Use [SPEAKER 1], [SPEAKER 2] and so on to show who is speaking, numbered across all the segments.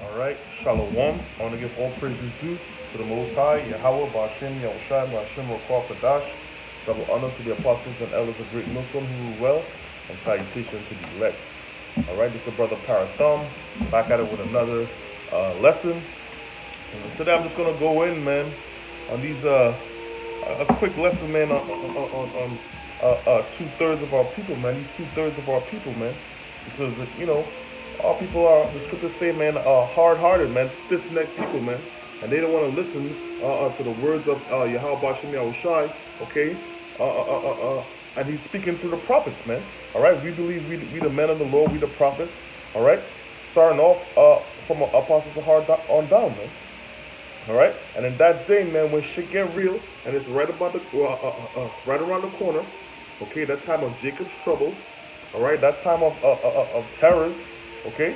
[SPEAKER 1] All right, Shalom. I want to give all praises due to the Most High, Yahweh, Ba'ashem, Yahushai, Ba'ashem, Rakah, Kadash. Double honor to the apostles and elders of Great Millstone who rule well, and salutations to the elect. All right, this is your brother Parathum, back at it with another lesson. And today I'm just gonna go in, man, on these a quick lesson, man, on 2/3 of our people, man. These 2/3 of our people, man, because all people are, the scriptures say, man, hard-hearted, man, stiff-necked people, man, and they don't want to listen to the words of Yahweh Bashem Yahushai, okay? And he's speaking through the prophets, man. All right, we believe we the men of the Lord, we the prophets. All right, starting off from apostles to hard on down, man. All right, and in that day, man, when shit get real, and it's right about the right around the corner, okay, that time of Jacob's trouble, all right, that time of terrors, okay.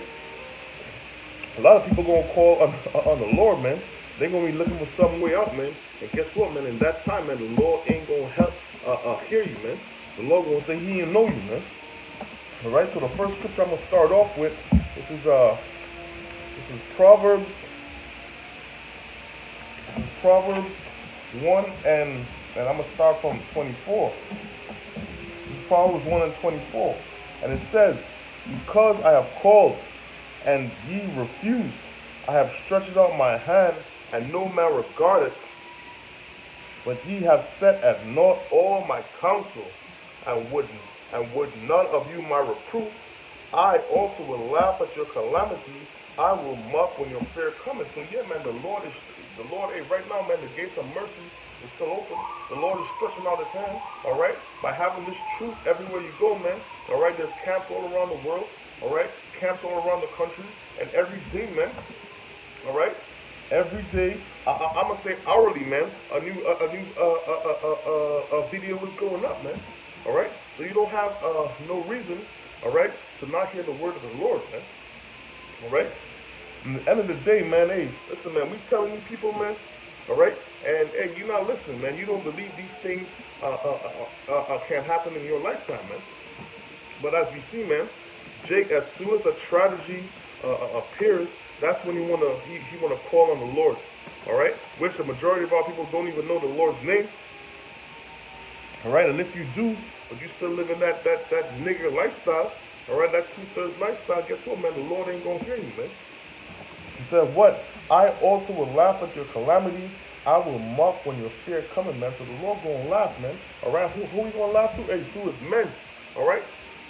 [SPEAKER 1] A lot of people gonna call on the Lord, man. They gonna be looking for some way out, man. And guess what, man? In that time, man, the Lord ain't gonna help hear you, man. The Lord gonna say He ain't know you, man. All right. So the first scripture I'm gonna start off with, this is Proverbs 1 and I'm gonna start from 24. This is Proverbs 1 and 24, and it says, "Because I have called, and ye refuse, I have stretched out my hand, and no man regardeth. But ye have set at naught all my counsel, and would none of you my reproof. I also will laugh at your calamity. I will mock when your fear cometh." So yeah, man, hey, right now, man, the gates of mercy is still open. The Lord is stretching out His hand, all right, by having this truth everywhere you go, man. All right, there's camps all around the world, all right, camps all around the country, and every day, man, all right, every day, I'm gonna say hourly, man, a new video is going up, man. All right, so you don't have no reason, all right, to not hear the word of the Lord, man. All right. At the end of the day, man, hey, listen, man, we telling you people, man, all right, and hey, you're not listening, man. You don't believe these things can happen in your lifetime, man. But as we see, man, Jake, as soon as a tragedy appears, that's when he wanna call on the Lord, all right? Which the majority of our people don't even know the Lord's name, all right? And if you do, but you still living that nigger lifestyle, all right, that 2/3 lifestyle, guess what, man? The Lord ain't gonna hear you, man. He said, "What? I also will laugh at your calamity. I will mock when your fear coming, man." So the Lord gonna laugh, man. All right, who we gonna laugh to? Hey, through His men, all right?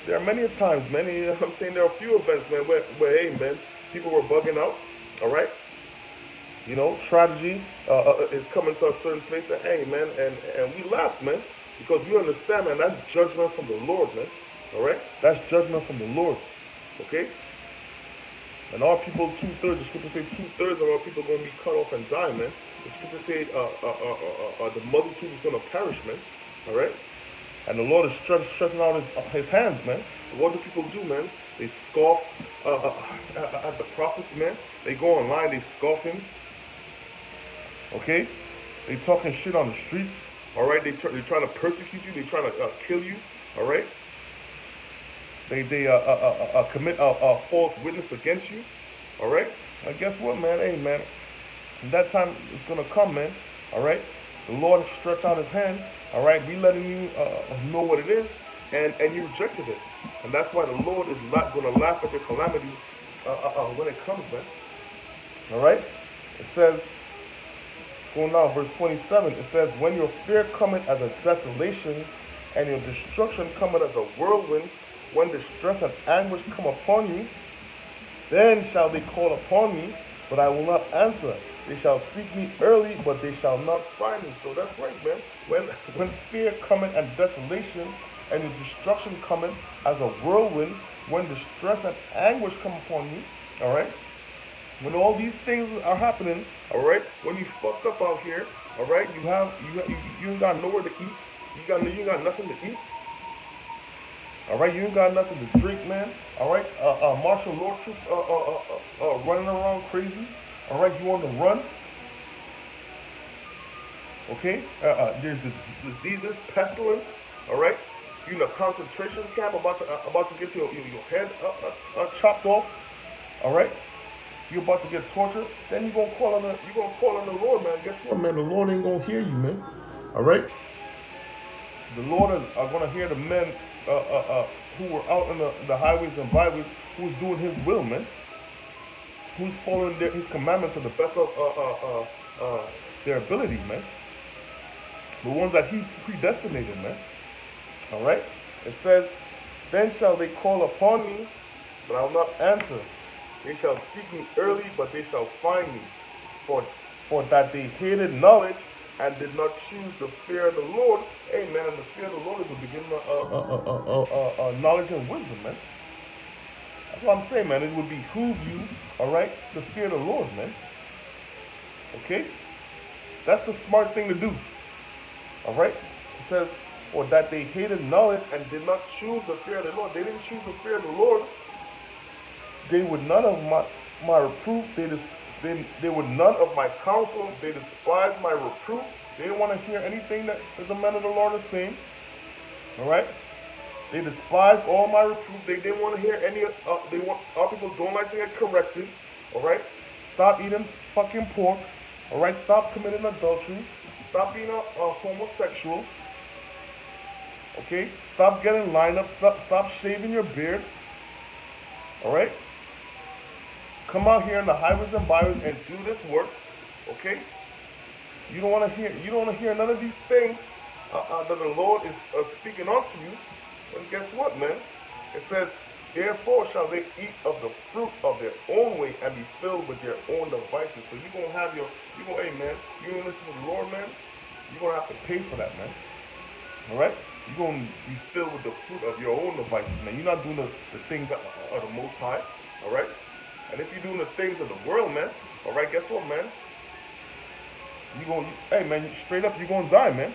[SPEAKER 1] There are many times, I'm saying there are a few events, man, where hey, man, people were bugging out, all right? You know, tragedy is coming to a certain place, and hey, man, and we laugh, man, because we understand, man, that's judgment from the Lord, man, all right? That's judgment from the Lord, okay? And our people, 2/3, the scripture say 2/3 of our people are going to be cut off and die, man. The scripture say the multitude is going to perish, man, all right? And the Lord is stretching out his hands, man. So what do people do, man? They scoff at the prophets, man. They go online, they scoff him. Okay? They talking shit on the streets. All right? They trying to persecute you. They trying to kill you. All right? They commit a false witness against you. All right? And guess what, man? Hey, man. That time is going to come, man. All right? The Lord stretched out His hand. All right? We letting you know what it is. And you rejected it. And that's why the Lord is not going to laugh at your calamity when it comes, man. All right? It says, going down, verse 27, it says, "When your fear cometh as a desolation, and your destruction cometh as a whirlwind, when distress and anguish come upon you, then shall they call upon me, but I will not answer. They shall seek me early, but they shall not find me." So that's right, man. When fear cometh and desolation, and your destruction cometh as a whirlwind, when distress and anguish come upon you, all right? When all these things are happening, all right? When you fucked up out here, all right? You ain't got nowhere to eat. You ain't got nothing to eat. All right, you ain't got nothing to drink, man. All right, martial law troops running around crazy. All right, you on the run. Okay, there's diseases, pestilence. All right, you in a concentration camp about to get your head chopped off. All right, you're about to get tortured, then you're gonna call on the Lord, man. Guess what, man? The Lord ain't gonna hear you, man. All right. The Lord are gonna hear the men who were out in the highways and byways, who's doing His will, man. Who's following His commandments to the best of their ability, man. The ones that He predestinated, man. All right. It says, "Then shall they call upon me, but I will not answer. They shall seek me early, but they shall find me. For that they hated knowledge and did not choose the fear of the Lord." Amen. And the fear of the Lord is the beginning of knowledge and wisdom, man. That's what I'm saying, man. It would behoove you, all right, to fear the Lord, man. Okay? That's the smart thing to do. All right? It says, "For that they hated knowledge and did not choose the fear of the Lord." They didn't choose the fear of the Lord. They would none of my reproof. They would none of my counsel. They despised my reproof. They didn't want to hear anything that the men of the Lord are saying. All right? They despised all my reproof. They didn't want to hear any. Our people don't like to get corrected. All right? Stop eating fucking pork. All right? Stop committing adultery. Stop being a homosexual. Okay? Stop getting lined up. Stop shaving your beard. All right? Come out here in the highways and byways and do this work. Okay? You don't want to hear none of these things that the Lord is speaking unto you. And guess what, man? It says, "Therefore shall they eat of the fruit of their own way and be filled with their own devices." So you're gonna have hey man, you gonna listen to the Lord, man. You're gonna have to pay for that, man. All right? You're gonna be filled with the fruit of your own devices, man. You're not doing the things that are the Most High. All right? And if you're doing the things of the world, man, all right, guess what, man? Hey, man, straight up, you're gonna die, man.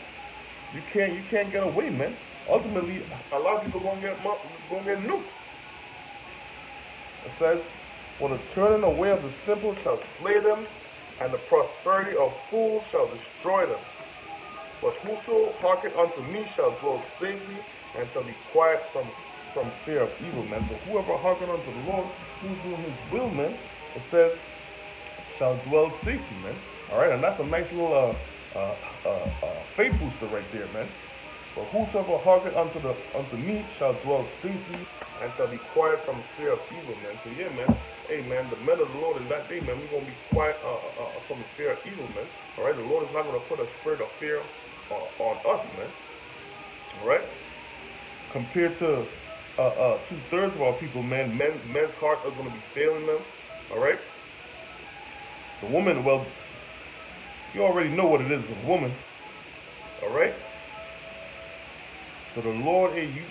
[SPEAKER 1] You can't get away, man. Ultimately, a lot of people gonna get nuked. It says, "For the turning away of the simple shall slay them, and the prosperity of fools shall destroy them. But whoso hearken unto me shall dwell safely, and shall be quiet from fear of evil," man. So whoever hearken unto the Lord, who's doing His will, man, it says, shall dwell safely, man. All right, and that's a nice little faith booster right there, man. "But whosoever hearken unto me shall dwell safely, and shall be quiet from fear of evil," man. So yeah, man. Hey, man, the men of the Lord in that day, man, we're gonna be quiet from the fear of evil, man. All right, the Lord is not gonna put a spirit of fear on us, man. All right. Compared to 2/3 of our people, man, men's heart are gonna be failing them. All right. The woman, well, you already know what it is with a woman. All right. So the Lord, hey, you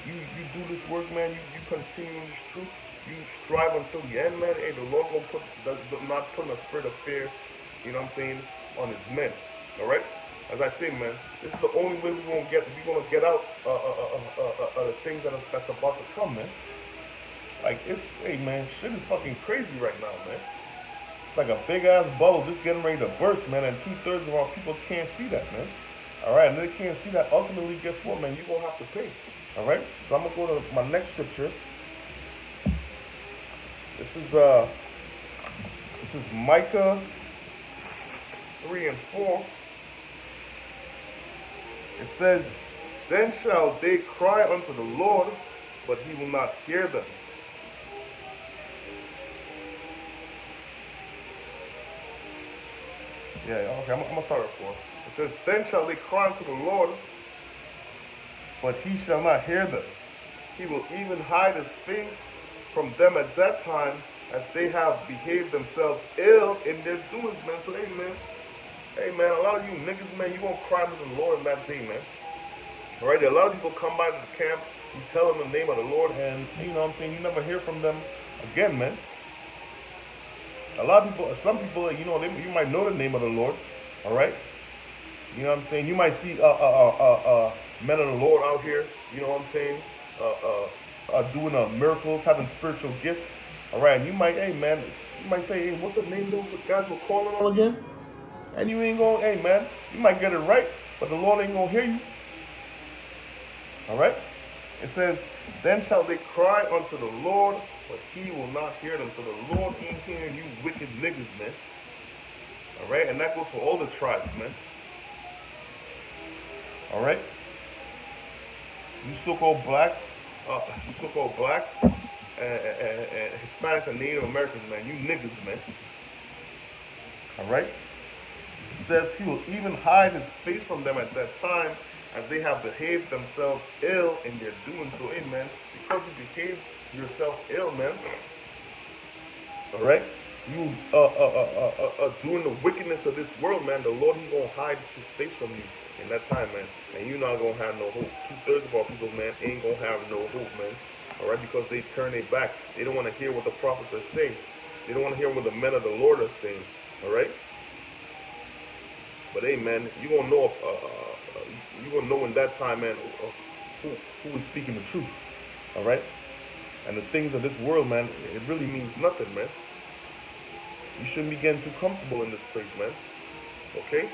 [SPEAKER 1] do this work, man. You continue in this truth. You strive until the end, man. Hey, the Lord gonna not putting a spirit of fear, you know what I'm saying, on His men. All right. As I say, man, this is the only way we're gonna get out the things that's about to come, man. Like hey, man, shit is fucking crazy right now, man. It's like a big ass bubble just getting ready to burst, man. And 2/3 of our people can't see that, man. All right, and they can't see that. Ultimately, guess what, man? You're gonna have to pay. All right. So I'm gonna go to my next scripture. This is Micah 3 and 4. It says, "Then shall they cry unto the Lord, but He will not hear them. Yeah, okay, I'm gonna start at 4. It says, "Then shall they cry unto the Lord, but He shall not hear them. He will even hide His face from them at that time, as they have behaved themselves ill in their doings," man. So, hey, man, a lot of you niggas, man, you gonna cry to the Lord in that day, man. All right, a lot of people come by to the camp, you tell them the name of the Lord, and you know what I'm saying, you never hear from them again, man. A lot of people, some people, you know, you might know the name of the Lord, all right? You know what I'm saying? You might see men of the Lord out here, you know what I'm saying, doing miracles, having spiritual gifts, all right? And you might, hey, man, you might say, "Hey, what's the name those guys were calling on again?" And you ain't going, hey, man, you might get it right, but the Lord ain't going to hear you. All right? It says, "Then shall they cry unto the Lord, but He will not hear them." So the Lord ain't hearing man, you wicked niggas, man. All right, and that goes for all the tribes, man. All right, you so-called blacks, you so-called blacks, and Hispanics and Native Americans, man. You niggas, man. All right. It says he will even hide his face from them at that time, as they have behaved themselves ill in their doing so. Amen. Because you behave yourself ill, man. All right. You doing the wickedness of this world, man. The Lord, He gonna hide His face from you in that time, man. And you're not gonna have no hope. 2/3 of our people, man, ain't gonna have no hope, man. All right, because they turn their back. They don't want to hear what the prophets are saying. They don't want to hear what the men of the Lord are saying. All right. But hey, man, you gonna know you gonna know in that time, man, who is speaking the truth. All right. And the things of this world, man, it really means nothing, man. You shouldn't be getting too comfortable in this place, man. Okay?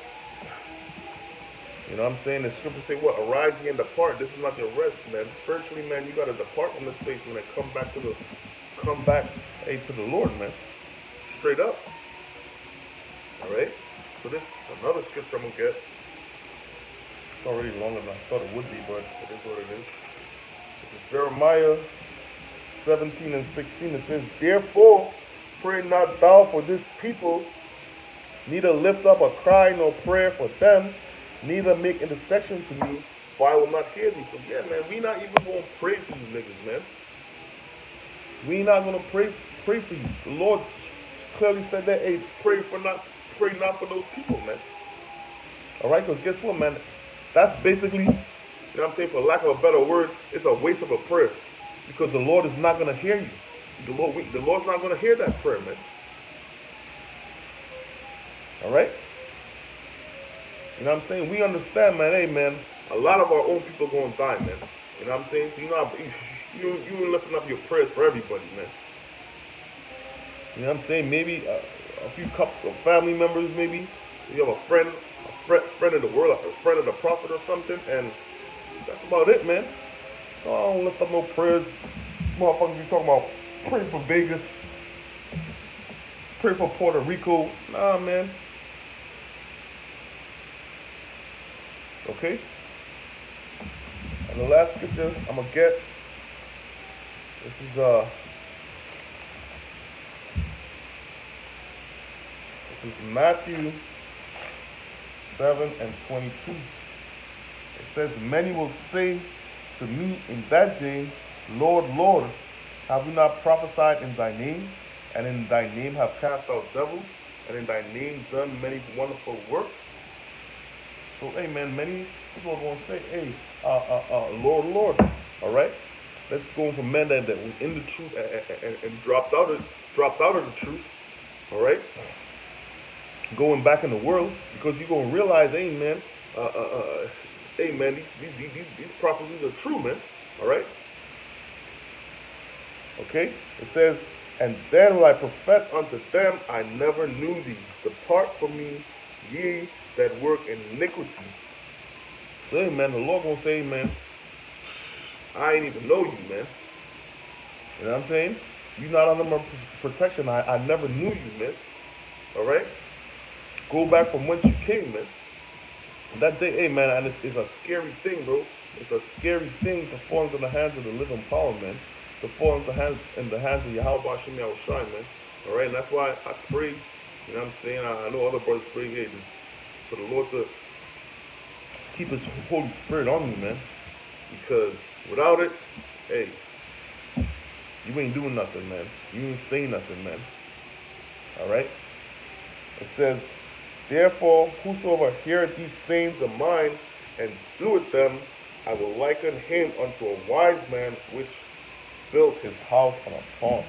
[SPEAKER 1] You know what I'm saying? The scripture say what? Arise ye and depart. This is not your rest, man. Spiritually, man, you gotta depart from this place, man, and come back, hey, to the Lord, man. Straight up. Alright? So this is another scripture I'm gonna get. It's already longer than I thought it would be, but it is what it is. This is Jeremiah 17 and 16. It says, therefore, pray not thou for this people, neither lift up a cry nor prayer for them, neither make intercession to me, for I will not hear thee. So yeah, man, we not even gonna pray for you niggas, man. We not gonna pray for you. The Lord clearly said that, hey, pray not for those people, man. Alright, because guess what, man? That's basically, you know what I'm saying, for lack of a better word, it's a waste of a prayer. Because the Lord is not gonna hear you. The Lord's not gonna hear that prayer, man. Alright? You know what I'm saying? We understand, man. Hey, man, a lot of our own people gonna die, man. You know what I'm saying? So you ain't lifting up your prayers for everybody, man. You know what I'm saying? Maybe a few couple of family members, maybe. You have a friend of the world, a friend of the prophet or something, and that's about it, man. So I don't lift up no prayers. Motherfuckers be talking about pray for Vegas, pray for Puerto Rico. Nah, man. Okay? And the last scripture I'm gonna get, this is Matthew 7 and 22. It says, many will say to me in that day, Lord, Lord, have we not prophesied in thy name, and in thy name have cast out devils, and in thy name done many wonderful works? So, hey, man, many people are going to say, hey, Lord, Lord, all right? Let's go from men that was in the truth and dropped out of the truth, all right? Going back in the world, because you're going to realize, hey, man, these prophecies are true, man, all right? Okay? It says, and then will I profess unto them, I never knew thee. Depart from me, ye that work in iniquity. So, hey, man, the Lord gonna say, man, I ain't even know you, man. You know what I'm saying? You're not under my protection. I never knew you, man. All right? Go back from whence you came, man. That day, hey, man, and it's a scary thing, bro. It's a scary thing to fall into the hands of the living power, man. To fall into the hands of Yahweh Hashem Yahushai, man. All right? And that's why I pray, you know what I'm saying? I know other brothers pray, hey, for the Lord to keep His Holy Spirit on me, man. Because without it, hey, you ain't doing nothing, man. You ain't saying nothing, man. All right? It says, therefore, whosoever heareth these sayings of mine and doeth them, I will liken him unto a wise man which built his house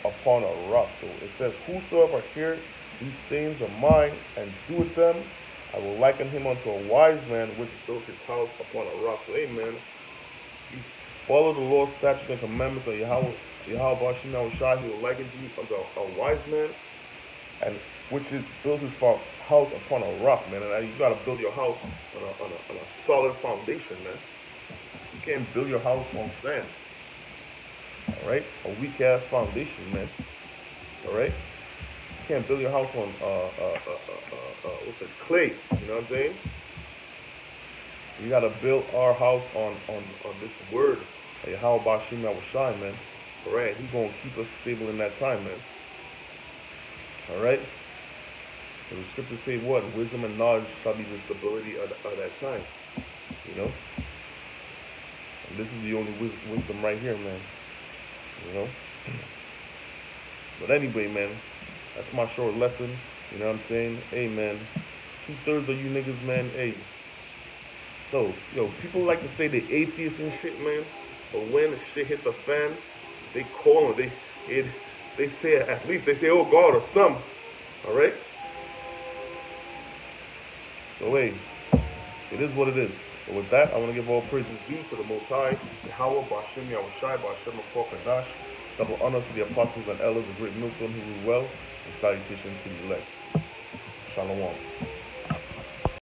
[SPEAKER 1] upon a rock. So it says, whosoever heareth these sayings of mine and doeth them, I will liken him unto a wise man which built his house upon a rock. So, amen. You follow the Lord's statutes and commandments of Yahweh Hashem Yahushai, He will liken you unto a wise man, and which is built his house upon a rock, man. And you gotta build your house on a solid foundation, man. You can't build your house on sand. All right, a weak ass foundation, man. All right. can't build your house on what's it, clay. You know what I'm saying? We gotta build our house on this word. Hey, how about Shema will shine, man? All right, he's gonna keep us stable in that time, man. All right. So the scriptures say what? Wisdom and knowledge shall be the stability of that time. You know. And this is the only wisdom right here, man. You know. But anyway, man, that's my short lesson. You know what I'm saying? Hey, man, 2/3 of you niggas, man. Hey, so yo, people like to say they atheists and shit, man. But when shit hit the fan, they call them. They say at least they say, oh God or something. All right. So hey, it is what it is. But with that, I want to give all praises due to the Most High, Yahweh, Bashim, Yahushai, Bashem, Kadash. Double honors to the apostles and elders, the great milestone who rule well, and salutations to the elect. Shalom.